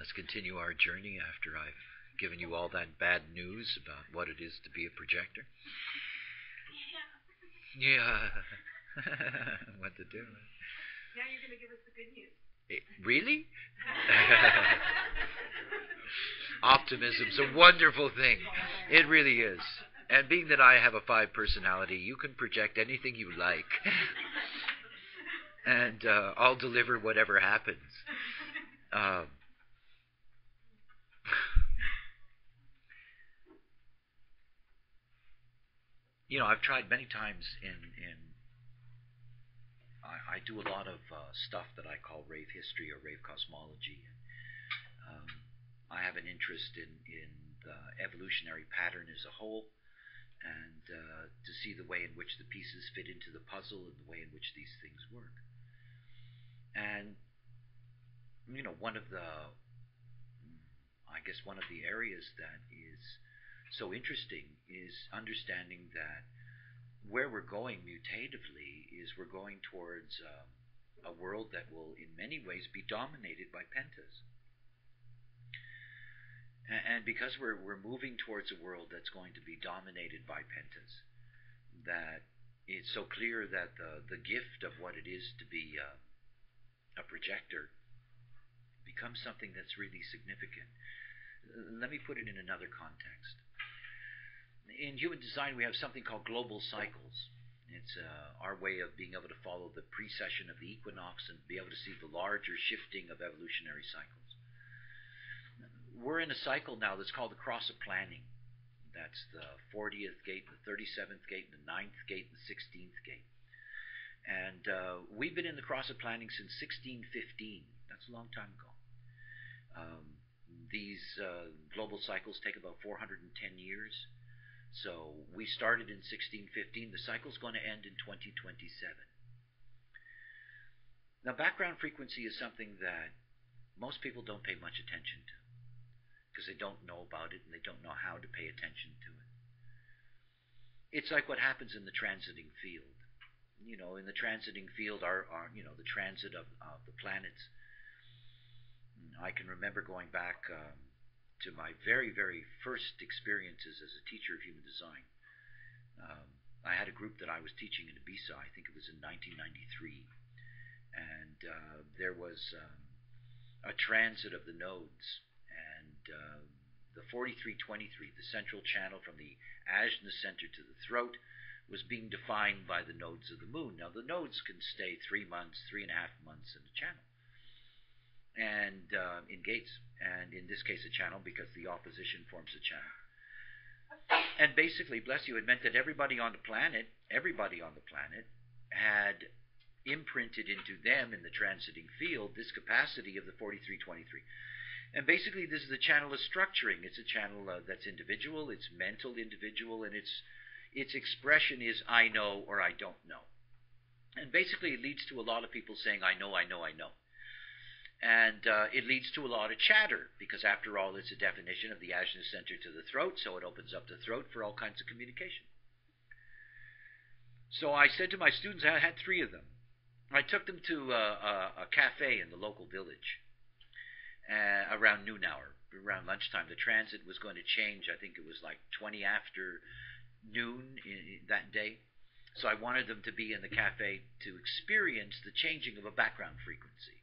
Let's continue our journey after I've given you all that bad news about what it is to be a projector. Yeah. What to do? Now you're going to give us the good news. Really? Optimism's a wonderful thing. It really is. And being that I have a 5 personality, you can project anything you like. And I'll deliver whatever happens. I've tried many times I do a lot of stuff that I call rave history or rave cosmology. I have an interest in the evolutionary pattern as a whole, and to see the way in which the pieces fit into the puzzle and the way in which these things work. And one of the areas that is so interesting is understanding that where we're going mutatively is we're going towards a world that will in many ways be dominated by pentas. And because we're moving towards a world that's going to be dominated by pentas, that it's so clear that the gift of what it is to be a projector becomes something that's really significant. Let me put it in another context. In human design, we have something called global cycles. It's our way of being able to follow the precession of the equinox and be able to see the larger shifting of evolutionary cycles. We're in a cycle now that's called the cross of planning. That's the 40th gate, the 37th gate, the 9th gate, and the 16th gate. And we've been in the cross of planning since 1615. That's a long time ago. These global cycles take about 410 years. So we started in 1615. The cycle's going to end in 2027. Now, background frequency is something that most people don't pay much attention to because they don't know about it and they don't know how to pay attention to it. It's like what happens in the transiting field. In the transiting field, the transit of the planets. I can remember going back to my very, very first experiences as a teacher of human design. I had a group that I was teaching in Ibiza, I think it was in 1993, and there was a transit of the nodes, and the 4323, the central channel from the ajna center to the throat, was being defined by the nodes of the moon. Now, the nodes can stay 3 months, 3.5 months in a channel, and in gates, and in this case a channel because the opposition forms a channel. And basically, bless you, it meant that everybody on the planet had imprinted into them in the transiting field this capacity of the 4323. And basically this is the channel of structuring. It's a channel that's individual, it's mental individual, and its expression is I know or I don't know. And basically it leads to a lot of people saying I know, I know, I know. And it leads to a lot of chatter, because after all, it's a definition of the ajna center to the throat, so it opens up the throat for all kinds of communication. So I said to my students, I had 3 of them. I took them to a cafe in the local village around noon hour, around lunchtime. The transit was going to change. I think it was like 20 after noon that day. So I wanted them to be in the cafe to experience the changing of a background frequency.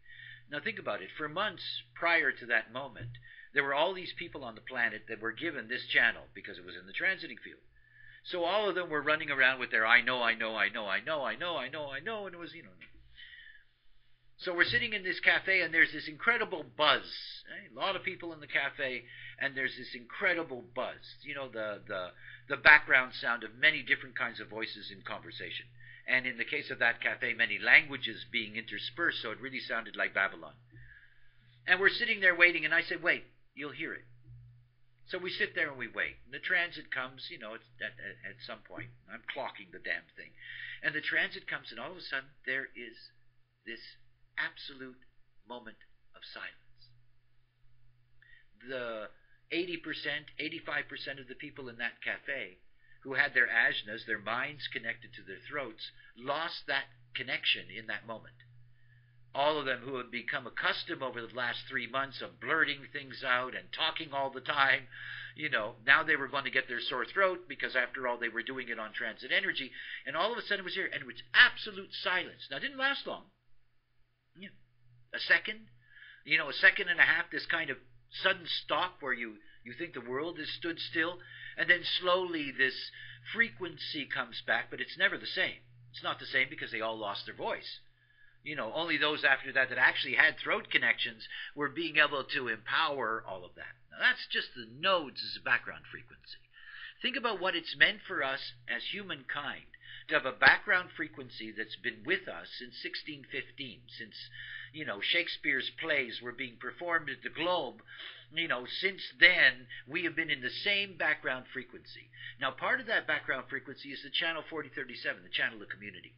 Now think about it. For months prior to that moment, there were all these people on the planet that were given this channel because it was in the transiting field. So all of them were running around with their I know, I know, I know, I know, I know, I know, I know, and it was, So we're sitting in this cafe, and there's this incredible buzz. A lot of people in the cafe, and there's this incredible buzz. The background sound of many different kinds of voices in conversation. And in the case of that cafe, many languages being interspersed, so it really sounded like Babylon. And we're sitting there waiting, and I said, wait, you'll hear it. So we sit there and we wait. And the transit comes, it's at some point. I'm clocking the damn thing. And the transit comes, and all of a sudden, there is this absolute moment of silence. The 80%, 85% of the people in that cafe who had their ajnas, their minds connected to their throats, lost that connection in that moment. all of them who had become accustomed over the last 3 months of blurting things out and talking all the time, now they were going to get their sore throat because after all they were doing it on transit energy, and all of a sudden it was here, and it was absolute silence. Now it didn't last long. A second, a second and a half, this kind of sudden stop where you think the world has stood still, and then slowly this frequency comes back, but it's never the same. It's not the same because they all lost their voice. Only those after that actually had throat connections were being able to empower all of that. Now, that's just the nodes as a background frequency. Think about what it's meant for us as humankind to have a background frequency that's been with us since 1615, since, Shakespeare's plays were being performed at the Globe. Since then, we have been in the same background frequency. Now, part of that background frequency is the channel 4037, the channel of community.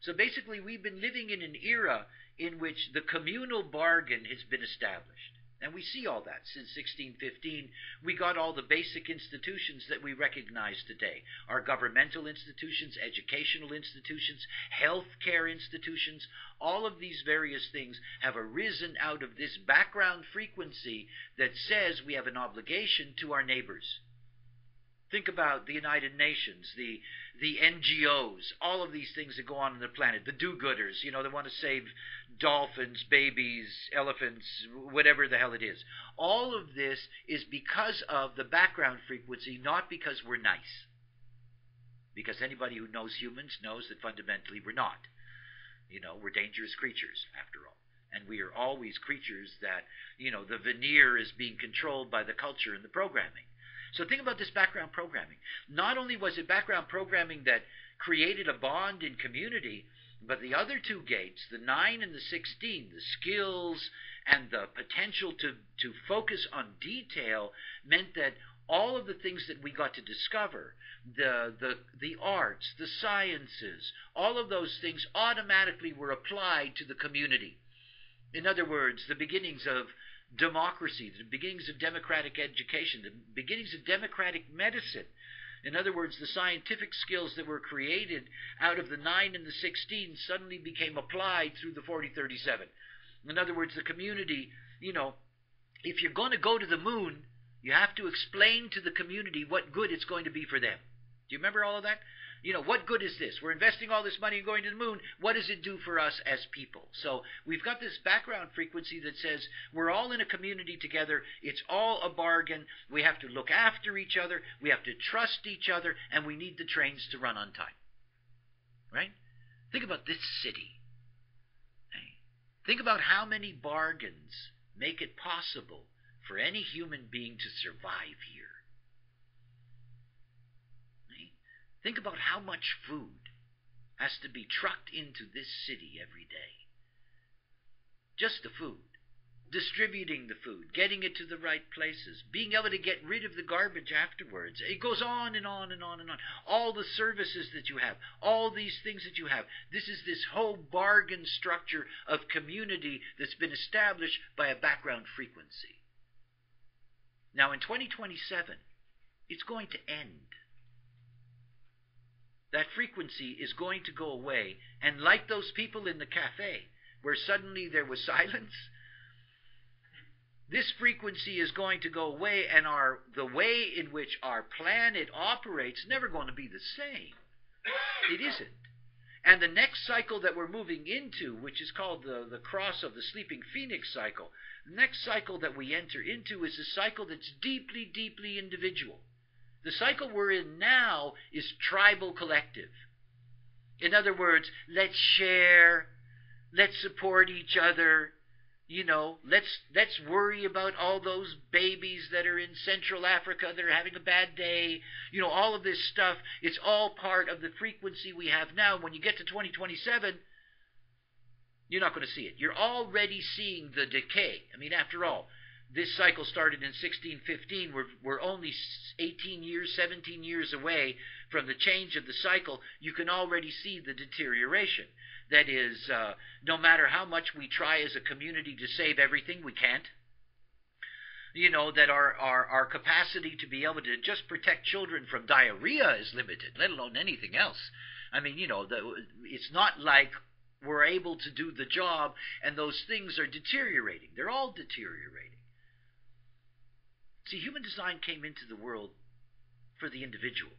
So basically, we've been living in an era in which the communal bargain has been established. And we see all that since 1615. We got all the basic institutions that we recognize today. Our governmental institutions, educational institutions, healthcare institutions, all of these various things have arisen out of this background frequency that says we have an obligation to our neighbors. Think about the United Nations, the NGOs, all of these things that go on the planet, the do-gooders, they want to save dolphins, babies, elephants, whatever the hell it is. All of this is because of the background frequency, not because we're nice. Because anybody who knows humans knows that fundamentally we're not. We're dangerous creatures, after all. And we are always creatures that, the veneer is being controlled by the culture and the programming. So think about this background programming. Not only was it background programming that created a bond in community, but the other two gates, the 9 and the 16, the skills and the potential to focus on detail, meant that all of the things that we got to discover, the arts, the sciences, all of those things automatically were applied to the community. In other words, the beginnings of democracy, the beginnings of democratic education, the beginnings of democratic medicine. In other words, the scientific skills that were created out of the 9 and the 16 suddenly became applied through the 4037. In other words, the community, if you're going to go to the moon, you have to explain to the community what good it's going to be for them. Do you remember all of that? What good is this? We're investing all this money in going to the moon. What does it do for us as people? So we've got this background frequency that says we're all in a community together. It's all a bargain. We have to look after each other. We have to trust each other. And we need the trains to run on time. Right? Think about this city. Think about how many bargains make it possible for any human being to survive here. Think about how much food has to be trucked into this city every day. Just the food. Distributing the food, getting it to the right places, being able to get rid of the garbage afterwards. It goes on and on and on and on. All the services that you have, all these things that you have. This is this whole bargain structure of community that's been established by a background frequency. Now in 2027, it's going to end. That frequency is going to go away. And like those people in the cafe, where suddenly there was silence, this frequency is going to go away, and the way in which our planet operates is never going to be the same. It isn't. And the next cycle that we're moving into, which is called the cross of the sleeping phoenix cycle, the next cycle that we enter into is a cycle that's deeply, deeply individual. The cycle we're in now is tribal collective. In other words, let's share, let's support each other, let's worry about all those babies that are in Central Africa that are having a bad day. All of this stuff, it's all part of the frequency we have now. When you get to 2027, you're not going to see it. You're already seeing the decay. I mean, after all, this cycle started in 1615. We're only 18 years, 17 years away from the change of the cycle. You can already see the deterioration. That is, no matter how much we try as a community to save everything, we can't. That our capacity to be able to just protect children from diarrhea is limited, let alone anything else. I mean, it's not like were able to do the job, and those things are deteriorating. They're all deteriorating. See, human design came into the world for the individual,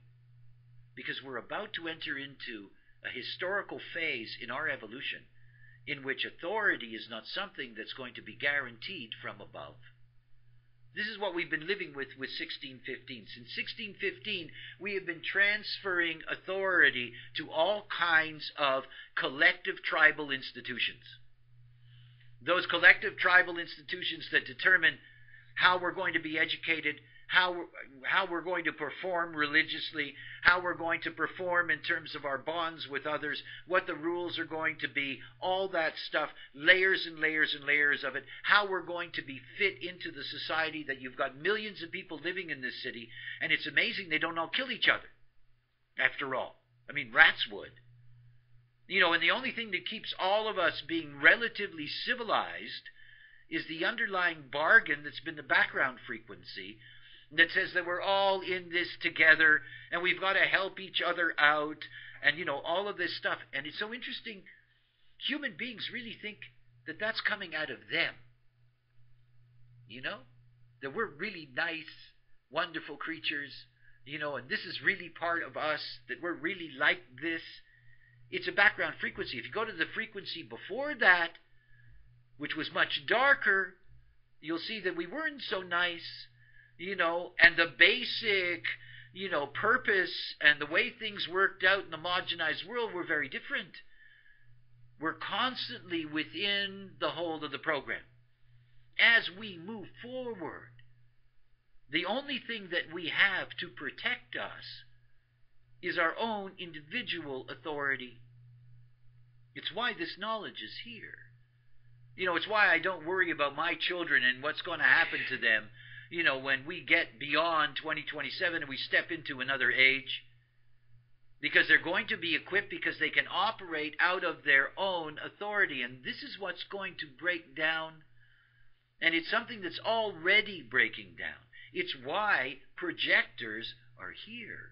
because we're about to enter into a historical phase in our evolution in which authority is not something that's going to be guaranteed from above. This is what we've been living with 1615. Since 1615, we have been transferring authority to all kinds of collective tribal institutions. Those collective tribal institutions that determine how we're going to be educated, how we're going to perform religiously, how we're going to perform in terms of our bonds with others, what the rules are going to be, all that stuff, layers and layers and layers of it, how we're going to be fit into the society that you've got millions of people living in this city, and it's amazing they don't all kill each other, after all. I mean, rats would. And the only thing that keeps all of us being relatively civilized is the underlying bargain that's been the background frequency that says that we're all in this together and we've got to help each other out and, all of this stuff. And it's so interesting. Human beings really think that that's coming out of them. That we're really nice, wonderful creatures, and this is really part of us, that we're really like this. It's a background frequency. If you go to the frequency before that, which was much darker, you'll see that we weren't so nice. And the basic, purpose and the way things worked out in the homogenized world were very different. We're constantly within the hold of the program. As we move forward, the only thing that we have to protect us is our own individual authority. It's why this knowledge is here. It's why I don't worry about my children and what's going to happen to them when we get beyond 2027 and we step into another age, because they're going to be equipped, because they can operate out of their own authority. And this is what's going to break down, and it's something that's already breaking down. It's why projectors are here.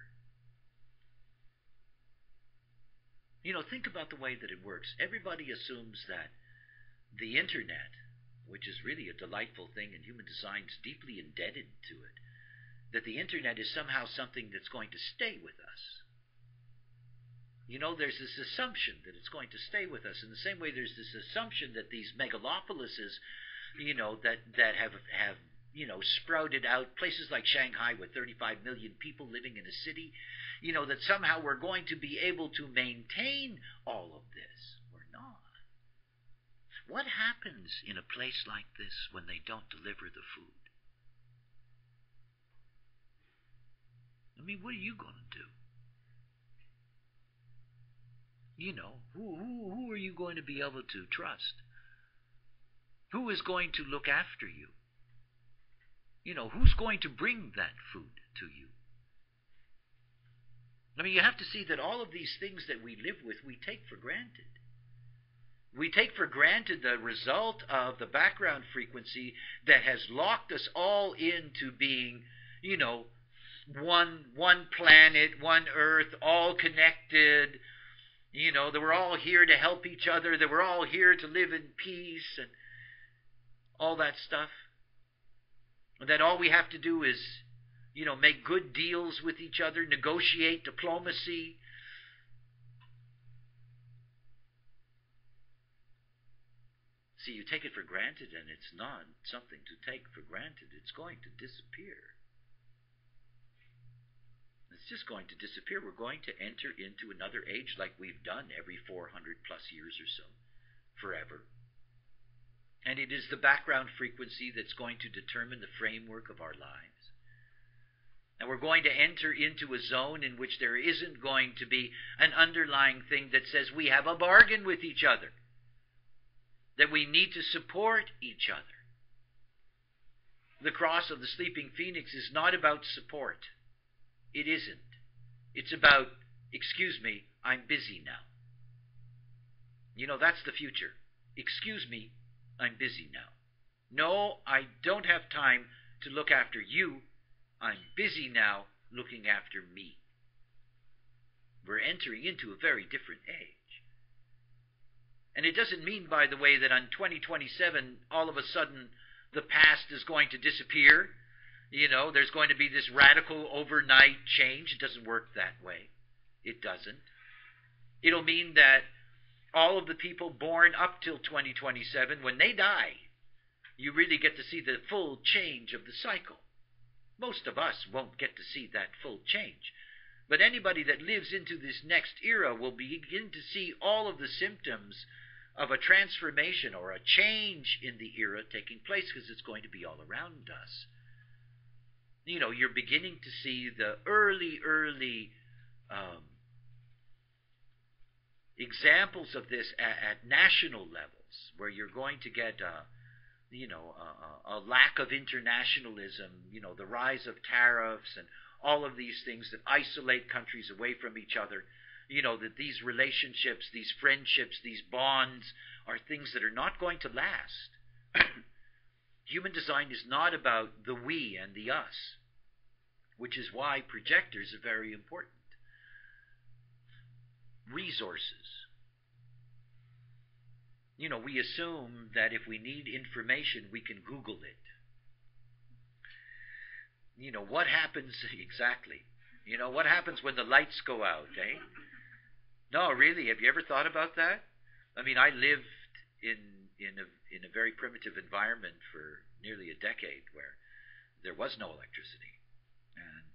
Think about the way that it works. Everybody assumes that the internet, which is really a delightful thing, and human design's deeply indebted to it, that the internet is somehow something that's going to stay with us. There's this assumption that it's going to stay with us. In the same way, there's this assumption that these megalopolises, that have sprouted out, places like Shanghai with 35 million people living in a city, that somehow we're going to be able to maintain all of this. We're not. What happens in a place like this when they don't deliver the food? I mean, what are you going to do? Who are you going to be able to trust? Who is going to look after you? Who's going to bring that food to you? I mean, you have to see that all of these things that we live with, we take for granted. We take for granted the result of the background frequency that has locked us all into being, one planet, one earth, all connected, that we're all here to help each other, that we're all here to live in peace and all that stuff. And that all we have to do is, make good deals with each other, negotiate, diplomacy. See, you take it for granted, and it's not something to take for granted. It's going to disappear. It's just going to disappear. We're going to enter into another age like we've done every 400 plus years or so, forever. And it is the background frequency that's going to determine the framework of our lives. And we're going to enter into a zone in which there isn't going to be an underlying thing that says we have a bargain with each other, that we need to support each other. The cross of the sleeping phoenix is not about support. It isn't. It's about, excuse me, I'm busy now. That's the future. Excuse me, I'm busy now. No, I don't have time to look after you. I'm busy now looking after me. We're entering into a very different age. And it doesn't mean, by the way, that on 2027, all of a sudden, the past is going to disappear. There's going to be this radical overnight change. It doesn't work that way. It doesn't. It'll mean that all of the people born up till 2027, when they die, you really get to see the full change of the cycle. Most of us won't get to see that full change. But anybody that lives into this next era will begin to see all of the symptoms of a transformation or a change in the era taking place, because it's going to be all around us. You're beginning to see the early examples of this at national levels, where you're going to get a lack of internationalism, the rise of tariffs and all of these things that isolate countries away from each other, that these relationships, these friendships, these bonds are things that are not going to last. Human design is not about the we and the us, which is why projectors are very important. Resources. We assume that if we need information, we can Google it. What happens exactly? What happens when the lights go out, eh? No, really, have you ever thought about that? I mean, I lived in a very primitive environment for nearly a decade where there was no electricity. And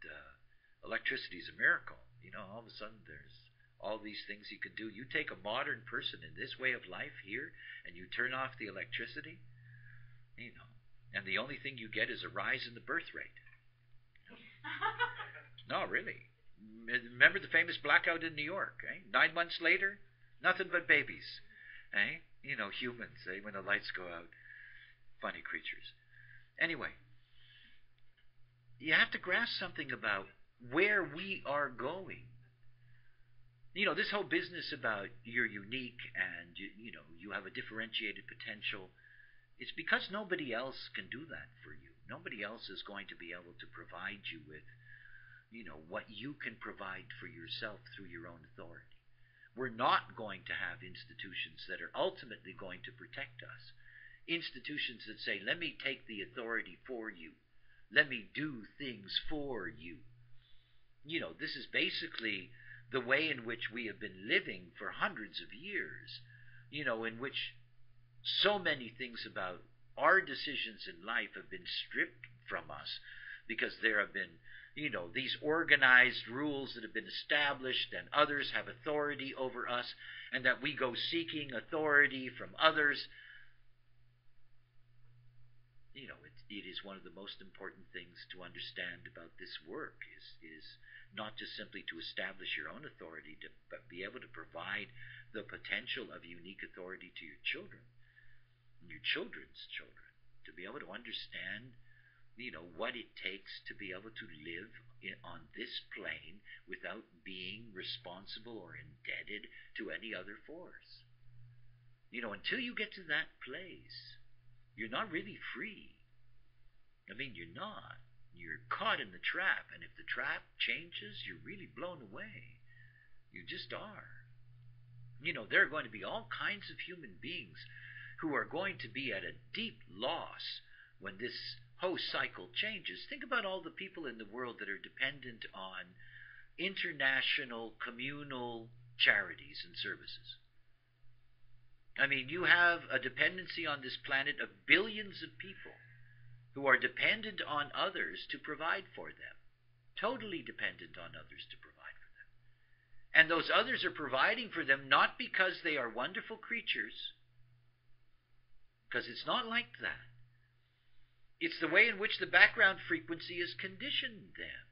electricity is a miracle. All of a sudden there's all these things you can do. You take a modern person in this way of life here, and you turn off the electricity, and the only thing you get is a rise in the birth rate. No, really. Remember the famous blackout in New York, eh? 9 months later, nothing but babies, eh? Humans, eh? When the lights go out. Funny creatures. Anyway, you have to grasp something about where we are going. This whole business about you're unique and you have a differentiated potential, it's because nobody else can do that for you. Nobody else is going to be able to provide you with, what you can provide for yourself through your own authority. We're not going to have institutions that are ultimately going to protect us. Institutions that say, let me take the authority for you. Let me do things for you. This is basically the way in which we have been living for hundreds of years, in which so many things about our decisions in life have been stripped from us because there have been, these organized rules that have been established, and others have authority over us, and that we go seeking authority from others. It is one of the most important things to understand about this work is not just simply to establish your own authority, but be able to provide the potential of unique authority to your children and your children's children, to be able to understand, what it takes to be able to live on this plane without being responsible or indebted to any other force. Until you get to that place, you're not really free. I mean, you're not. You're caught in the trap, and if the trap changes, you're really blown away. You just are. There are going to be all kinds of human beings who are going to be at a deep loss when this whole cycle changes. Think about all the people in the world that are dependent on international communal charities and services. I mean, you have a dependency on this planet of billions of people who are dependent on others to provide for them. Totally dependent on others to provide for them. And those others are providing for them not because they are wonderful creatures, because it's not like that. It's the way in which the background frequency has conditioned them.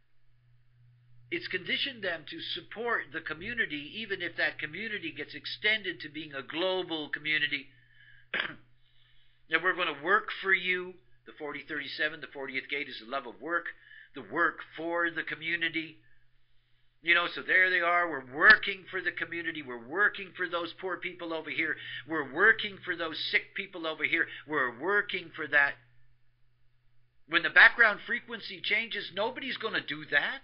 It's conditioned them to support the community, even if that community gets extended to being a global community. That we're going to work for you. The 4037, the 40th gate is the love of work, the work for the community. So there they are. We're working for the community. We're working for those poor people over here. We're working for those sick people over here. We're working for that. When the background frequency changes, nobody's going to do that.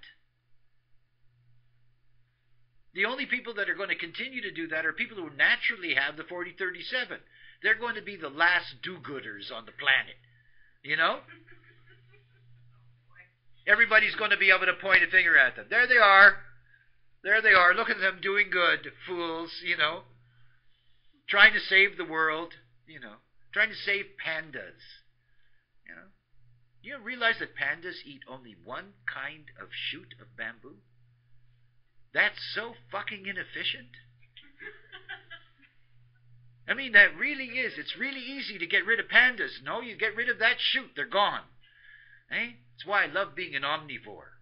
The only people that are going to continue to do that are people who naturally have the 40-37. They're going to be the last do-gooders on the planet. You know? Everybody's going to be able to point a finger at them. There they are. There they are. Look at them doing good, fools, you know. Trying to save the world, you know. Trying to save pandas, you know. You realize that pandas eat only one kind of shoot of bamboo? That's so fucking inefficient. I mean, that really is. It's really easy to get rid of pandas. No, you get rid of that shoot, they're gone. Eh? That's why I love being an omnivore.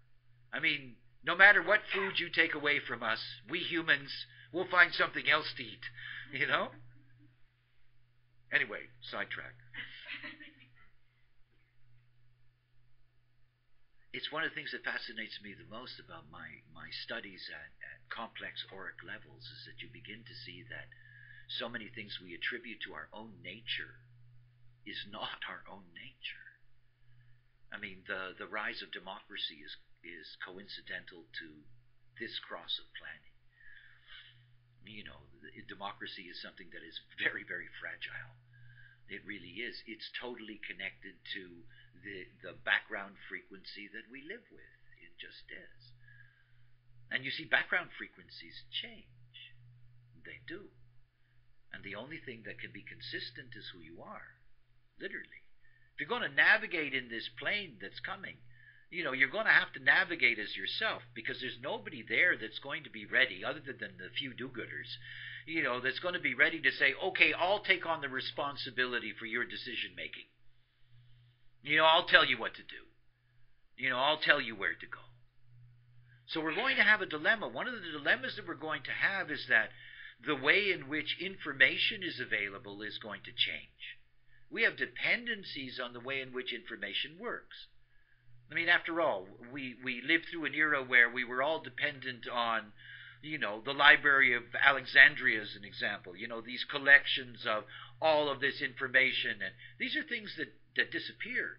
I mean, no matter what food you take away from us, we humans will find something else to eat, you know? Anyway, sidetrack. It's one of the things that fascinates me the most about my studies at complex auric levels is that you begin to see that so many things we attribute to our own nature is not our own nature. I mean, the rise of democracy is coincidental to this cross of planning. You know, democracy is something that is very, very fragile. It really is. It's totally connected to the background frequency that we live with. It just is. And you see, background frequencies change. They do. And the only thing that can be consistent is who you are. Literally. If you're going to navigate in this plane that's coming, you know, you're going to have to navigate as yourself, because there's nobody there that's going to be ready, other than the few do-gooders, you know, that's going to be ready to say, okay, I'll take on the responsibility for your decision-making. You know, I'll tell you what to do. You know, I'll tell you where to go. So we're going to have a dilemma. One of the dilemmas that we're going to have is that the way in which information is available is going to change. We have dependencies on the way in which information works. I mean, after all, we lived through an era where we were all dependent on, you know, the Library of Alexandria as an example. You know, these collections of all of this information. And these are things that disappeared.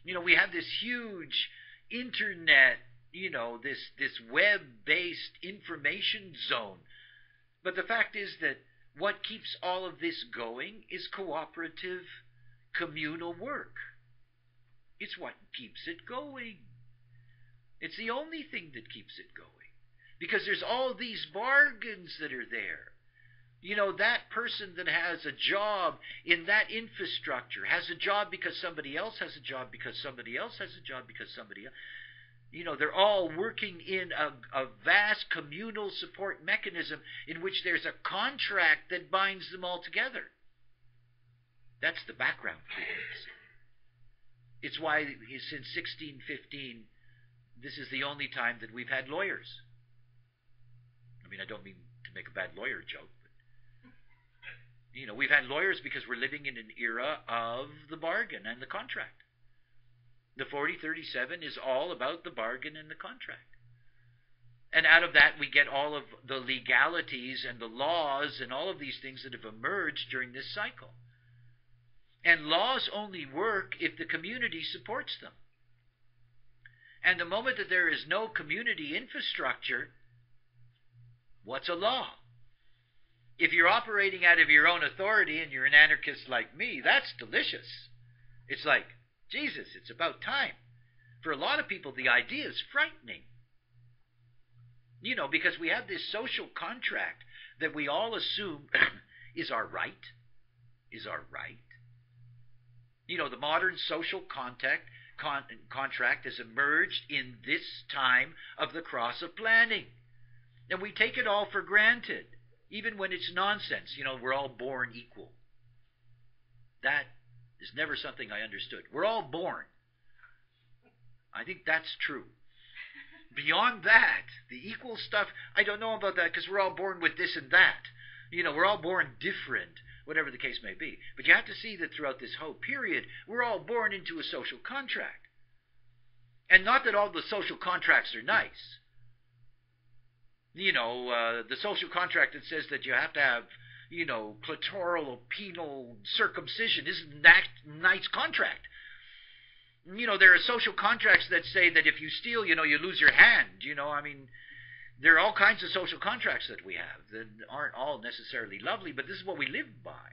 You know, we have this huge internet, you know, this web-based information zone. But the fact is that what keeps all of this going is cooperative, communal work. It's what keeps it going. It's the only thing that keeps it going. Because there's all these bargains that are there. You know, that person that has a job in that infrastructure has a job because somebody else has a job, because somebody else has a job, because somebody else. You know, they're all working in a vast communal support mechanism in which there's a contract that binds them all together. That's the background frequency. It's why since 1615, this is the only time that we've had lawyers. I mean, I don't mean to make a bad lawyer joke, but, you know, we've had lawyers because we're living in an era of the bargain and the contract. The 40-37 is all about the bargain and the contract. And out of that, we get all of the legalities and the laws and all of these things that have emerged during this cycle. And laws only work if the community supports them. And the moment that there is no community infrastructure, what's a law? If you're operating out of your own authority and you're an anarchist like me, that's delicious. It's like, Jesus, it's about time. For a lot of people, the idea is frightening. You know, because we have this social contract that we all assume is our right. Is our right. You know, the modern social contract has emerged in this time of the cross of planning. And we take it all for granted, even when it's nonsense. You know, we're all born equal. That is never something I understood. We're all born. I think that's true. Beyond that, the equal stuff, I don't know about that, because we're all born with this and that. You know, we're all born different, whatever the case may be. But you have to see that throughout this whole period, we're all born into a social contract. And not that all the social contracts are nice. You know, the social contract that says that you have to have, you know, clitoral or penal circumcision isn't that nice contract. You know, there are social contracts that say that if you steal, you know, you lose your hand. You know, I mean, There are all kinds of social contracts that we have that aren't all necessarily lovely, but this is what we live by.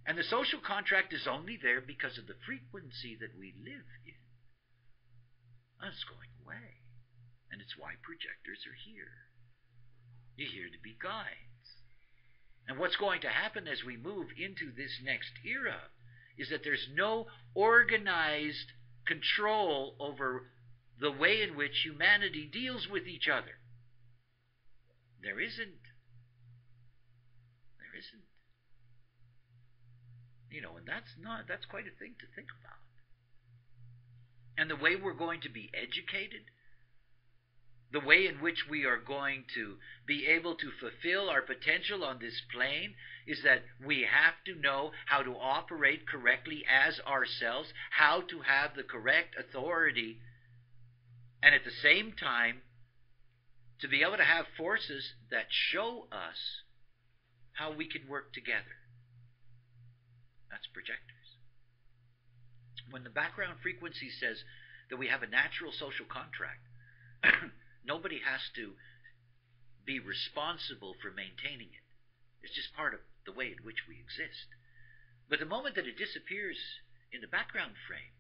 And the social contract is only there because of the frequency that we live in. That's going away. And it's why projectors are here. You're here to be guides. And what's going to happen as we move into this next era is that there's no organized control over the way in which humanity deals with each other. There isn't. There isn't. And that's quite a thing to think about. And the way we're going to be educated, the way in which we are going to be able to fulfill our potential on this plane is that we have to know how to operate correctly as ourselves, how to have the correct authority, and at the same time, to be able to have forces that show us how we can work together. That's projectors. When the background frequency says that we have a natural social contract, nobody has to be responsible for maintaining it. It's just part of the way in which we exist. But the moment that it disappears in the background frame,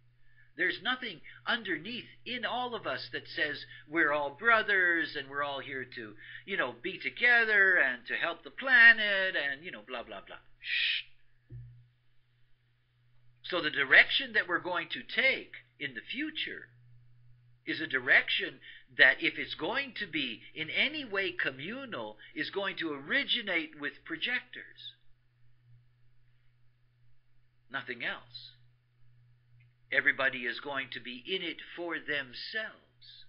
there's nothing underneath in all of us that says we're all brothers and we're all here to, be together and to help the planet and, blah, blah, blah. Shh. So the direction that we're going to take in the future is a direction that, if it's going to be in any way communal, is going to originate with projectors. Nothing else. Everybody is going to be in it for themselves.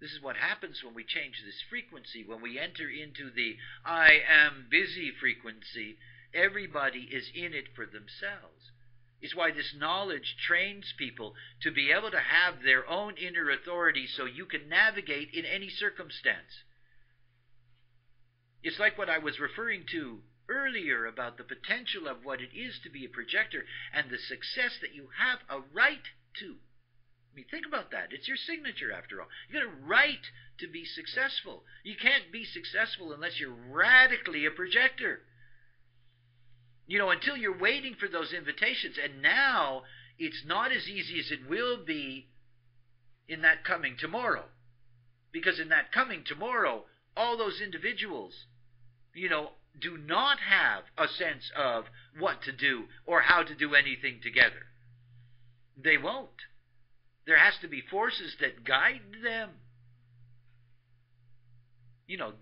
This is what happens when we change this frequency. When we enter into the I am busy frequency, everybody is in it for themselves. It's why this knowledge trains people to be able to have their own inner authority so you can navigate in any circumstance. It's like what I was referring to earlier about the potential of what it is to be a projector and the success that you have a right to. I mean, think about that. It's your signature, after all. You got a right to be successful. You can't be successful unless you're radically a projector. Until you're waiting for those invitations. And now, it's not as easy as it will be in that coming tomorrow. Because in that coming tomorrow, all those individuals, do not have a sense of what to do or how to do anything together. They won't. There has to be forces that guide them.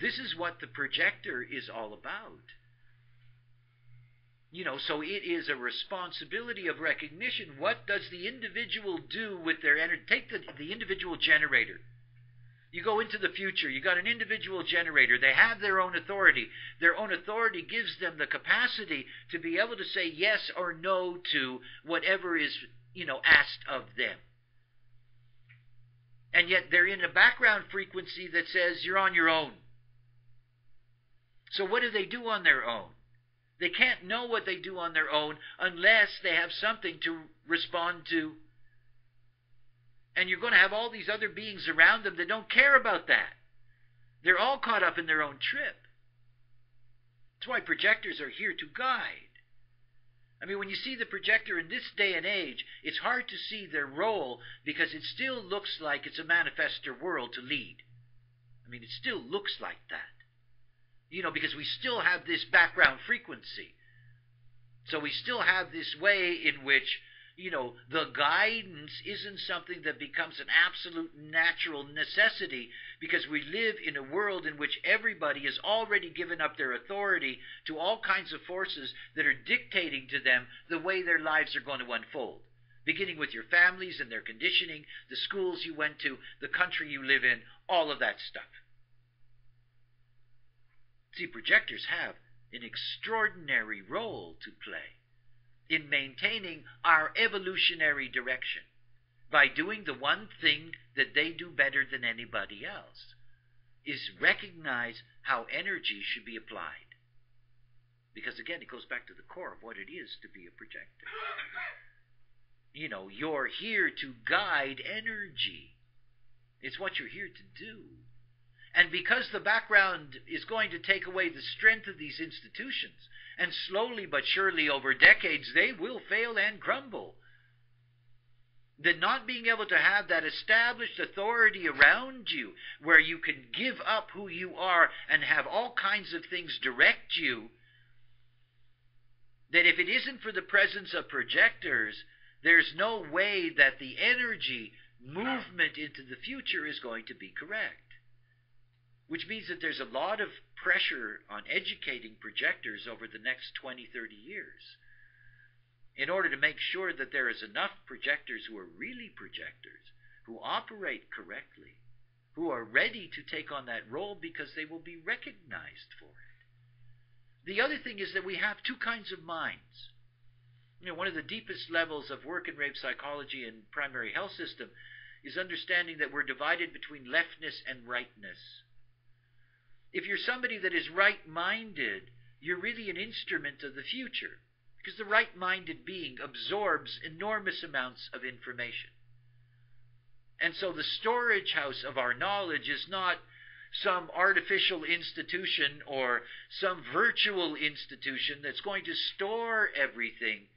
This is what the projector is all about. So it is a responsibility of recognition. What does the individual do with their energy? Take the individual generator. You go into the future. You got an individual generator. They have their own authority. Their own authority gives them the capacity to be able to say yes or no to whatever is, asked of them. And yet they're in a background frequency that says you're on your own. So what do they do on their own? They can't know what they do on their own unless they have something to respond to. And you're going to have all these other beings around them that don't care about that. They're all caught up in their own trip. That's why projectors are here to guide. I mean, when you see the projector in this day and age, it's hard to see their role because it still looks like it's a manifestor world to lead. I mean, it still looks like that. Because we still have this background frequency. So we still have this way in which, the guidance isn't something that becomes an absolute natural necessity, because we live in a world in which everybody has already given up their authority to all kinds of forces that are dictating to them the way their lives are going to unfold. Beginning with your families and their conditioning, the schools you went to, the country you live in, all of that stuff. See, projectors have an extraordinary role to play in maintaining our evolutionary direction by doing the one thing that they do better than anybody else, is recognize how energy should be applied. Because again, it goes back to the core of what it is to be a projector. You're here to guide energy. It's what you're here to do. And because the background is going to take away the strength of these institutions, and slowly but surely over decades they will fail and crumble, then not being able to have that established authority around you where you can give up who you are and have all kinds of things direct you, that if it isn't for the presence of projectors, there's no way that the energy movement into the future is going to be correct. Which means that there's a lot of pressure on educating projectors over the next 20, 30 years in order to make sure that there is enough projectors who are really projectors, who operate correctly, who are ready to take on that role because they will be recognized for it. The other thing is that we have two kinds of minds. One of the deepest levels of work in rape psychology and primary health system is understanding that we're divided between leftness and rightness. If you're somebody that is right-minded, you're really an instrument of the future, because the right-minded being absorbs enormous amounts of information. And so the storage house of our knowledge is not some artificial institution or some virtual institution that's going to store everything.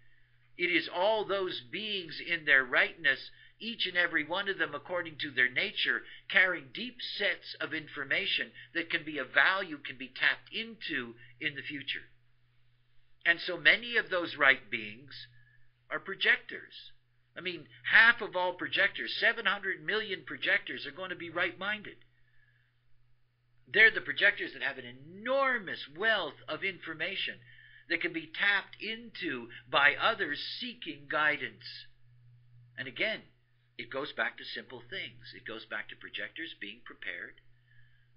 It is all those beings in their rightness, each and every one of them according to their nature, carrying deep sets of information that can be of value, can be tapped into in the future. And so many of those right beings are projectors. I mean, half of all projectors, 700 million projectors, are going to be right-minded. They're the projectors that have an enormous wealth of information that can be tapped into by others seeking guidance. And again, it goes back to simple things. It goes back to projectors being prepared,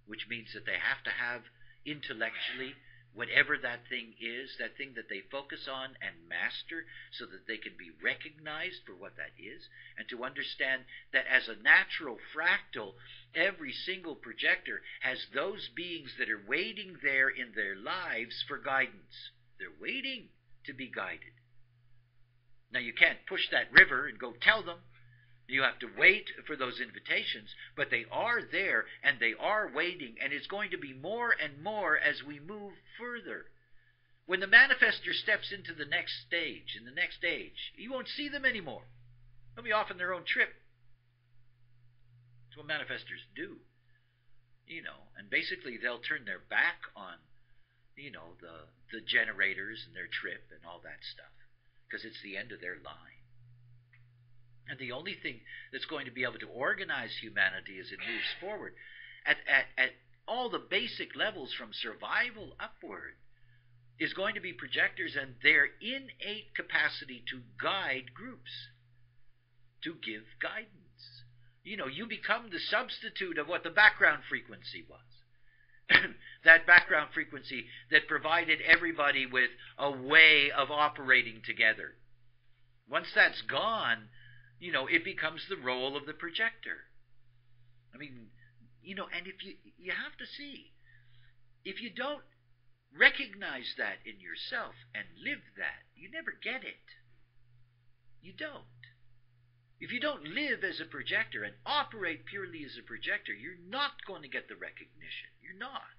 which means that they have to have intellectually whatever that thing is, that thing that they focus on and master so that they can be recognized for what that is, and to understand that as a natural fractal, every single projector has those beings that are waiting there in their lives for guidance. They're waiting to be guided. Now, you can't push that river and go tell them. You have to wait for those invitations, but they are there and they are waiting, and it's going to be more and more as we move further. When the manifester steps into the next stage, in the next age, you won't see them anymore. They'll be off on their own trip. That's what manifestors do. And basically they'll turn their back on, the generators and their trip and all that stuff, because it's the end of their line. And the only thing that's going to be able to organize humanity as it moves forward at all the basic levels from survival upward is going to be projectors and their innate capacity to guide groups, to give guidance. You become the substitute of what the background frequency was. That background frequency that provided everybody with a way of operating together. Once that's gone, it becomes the role of the projector. I mean, and if you have to see, if you don't recognize that in yourself and live that, you never get it. You don't. If you don't live as a projector and operate purely as a projector, you're not going to get the recognition. You're not.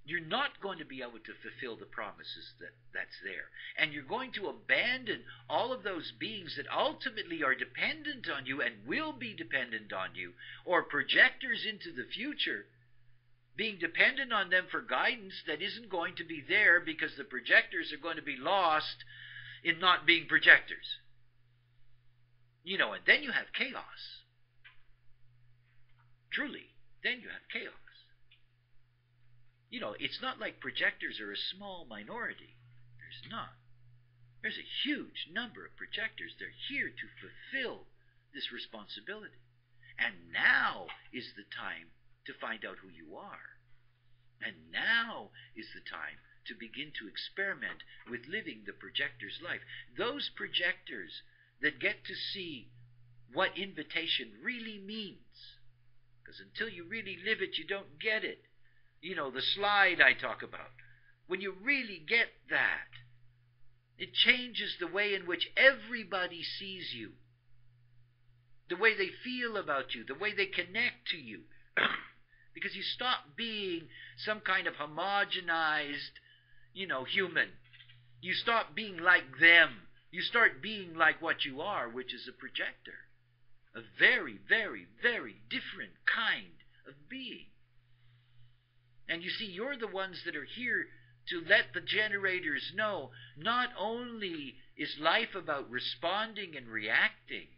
You're not going to be able to fulfill the promises that's there. And you're going to abandon all of those beings that ultimately are dependent on you and will be dependent on you, or projectors into the future, being dependent on them for guidance that isn't going to be there because the projectors are going to be lost in not being projectors. And then you have chaos. Truly, then you have chaos. It's not like projectors are a small minority. There's not. There's a huge number of projectors. They're here to fulfill this responsibility. And now is the time to find out who you are. And now is the time to begin to experiment with living the projector's life. Those projectors that get to see what invitation really means. Because until you really live it, you don't get it. The slide I talk about. When you really get that, it changes the way in which everybody sees you. The way they feel about you, the way they connect to you. Because you stop being some kind of homogenized, human. You stop being like them. You start being like what you are, which is a projector. A very, very, very different kind of being. And you see, you're the ones that are here to let the generators know not only is life about responding and reacting,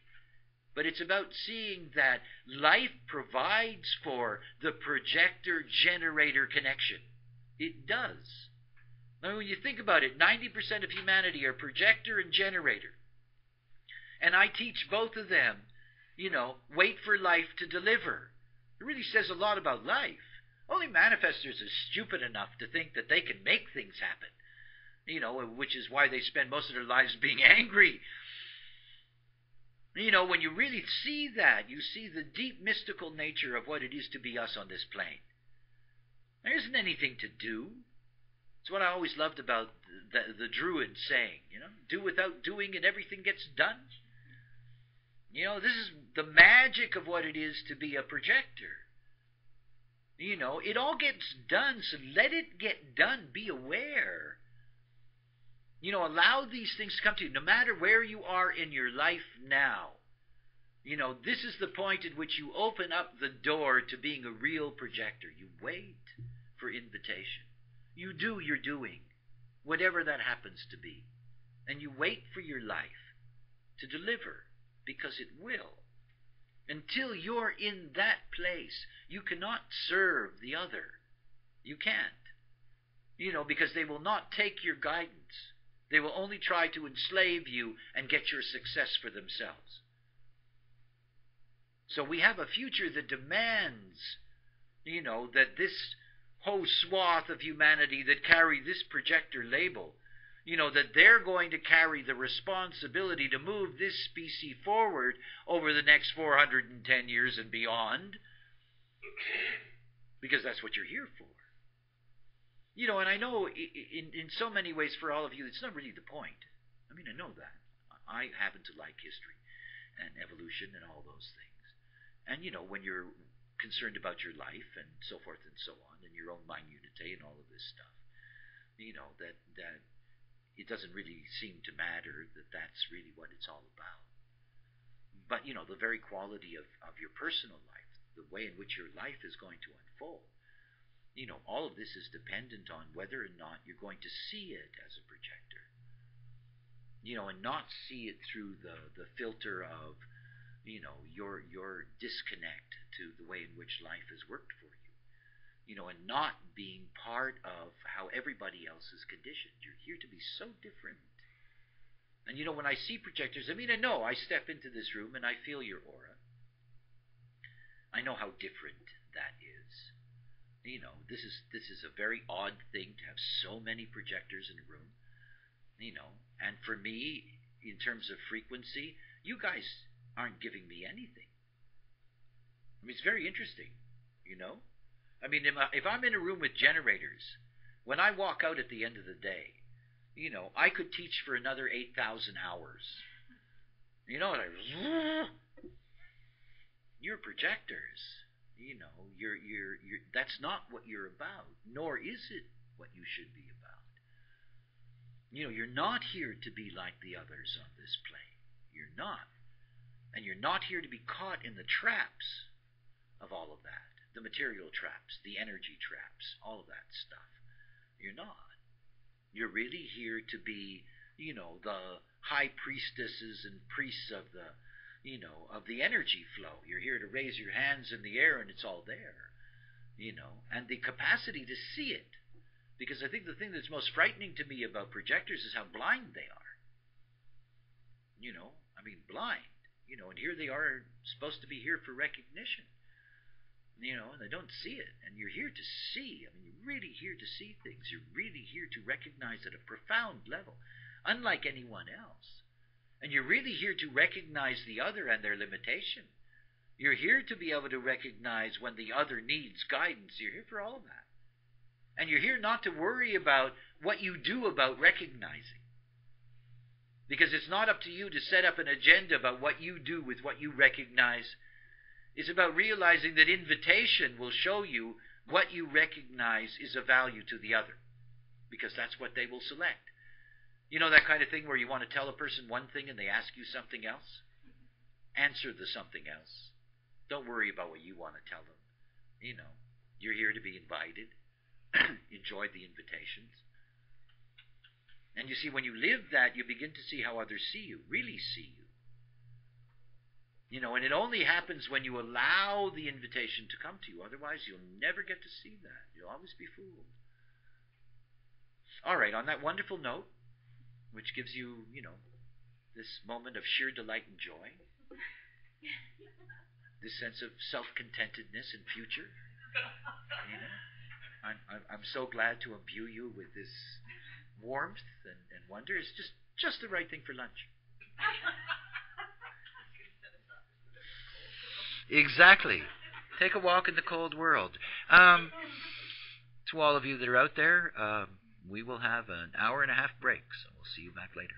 but it's about seeing that life provides for the projector-generator connection. It does. Now, when you think about it, 90% of humanity are projector and generator. And I teach both of them, wait for life to deliver. It really says a lot about life. Only manifestors are stupid enough to think that they can make things happen, which is why they spend most of their lives being angry. When you really see that, you see the deep mystical nature of what it is to be us on this plane. There isn't anything to do. It's what I always loved about the Druid saying, do without doing and everything gets done. This is the magic of what it is to be a projector. It all gets done, so let it get done. Be aware. Allow these things to come to you, no matter where you are in your life now. This is the point at which you open up the door to being a real projector. You wait for invitation. You do your doing, whatever that happens to be. And you wait for your life to deliver, because it will. Until you're in that place, you cannot serve the other. You can't. Because they will not take your guidance. They will only try to enslave you and get your success for themselves. So we have a future that demands, that this whole swath of humanity that carry this projector label, that they're going to carry the responsibility to move this species forward over the next 410 years and beyond, because that's what you're here for. And I know in so many ways for all of you, it's not really the point. I know that. I happen to like history and evolution and all those things. And, when you're concerned about your life and so forth and so on, and your own minutiae and all of this stuff, that it doesn't really seem to matter that that's really what it's all about. But, the very quality of your personal life, the way in which your life is going to unfold, all of this is dependent on whether or not you're going to see it as a projector. And not see it through the filter of, your disconnect to the way in which life has worked for you. And not being part of how everybody else is conditioned. You're here to be so different. And when I see projectors, I step into this room and I feel your aura. I know how different that is. This is a very odd thing to have so many projectors in a room. And for me, in terms of frequency, you guys aren't giving me anything. It's very interesting, if I'm in a room with generators, when I walk out at the end of the day, I could teach for another 8,000 hours. You're projectors. You're that's not what you're about, nor is it what you should be about. You're not here to be like the others on this plane. You're not. And you're not here to be caught in the traps of all of that. The material traps, the energy traps, all of that stuff. You're not. You're really here to be, the high priestesses and priests of the energy flow. You're here to raise your hands in the air and it's all there. And the capacity to see it. Because I think the thing that's most frightening to me about projectors is how blind they are. Blind. And here they are supposed to be here for recognition. And they don't see it. And you're here to see. You're really here to see things. You're really here to recognize at a profound level, unlike anyone else. And you're really here to recognize the other and their limitation. You're here to be able to recognize when the other needs guidance. You're here for all of that. And you're here not to worry about what you do about recognizing. Because it's not up to you to set up an agenda about what you do with what you recognize. It's about realizing that invitation will show you what you recognize is of value to the other, because that's what they will select. You know that kind of thing where you want to tell a person one thing and they ask you something else? Answer the something else. Don't worry about what you want to tell them. You know, you're here to be invited. Enjoy the invitations. And you see, when you live that, you begin to see how others see you, really see you. You know, and it only happens when you allow the invitation to come to you. Otherwise, you'll never get to see that. You'll always be fooled. All right, on that wonderful note, which gives you, you know, this moment of sheer delight and joy, this sense of self-contentedness and future, you know, I'm so glad to imbue you with this warmth and wonder. It's just the right thing for lunch. Exactly. Take a walk in the cold world. To all of you that are out there, we will have an hour and a half break, so we'll see you back later.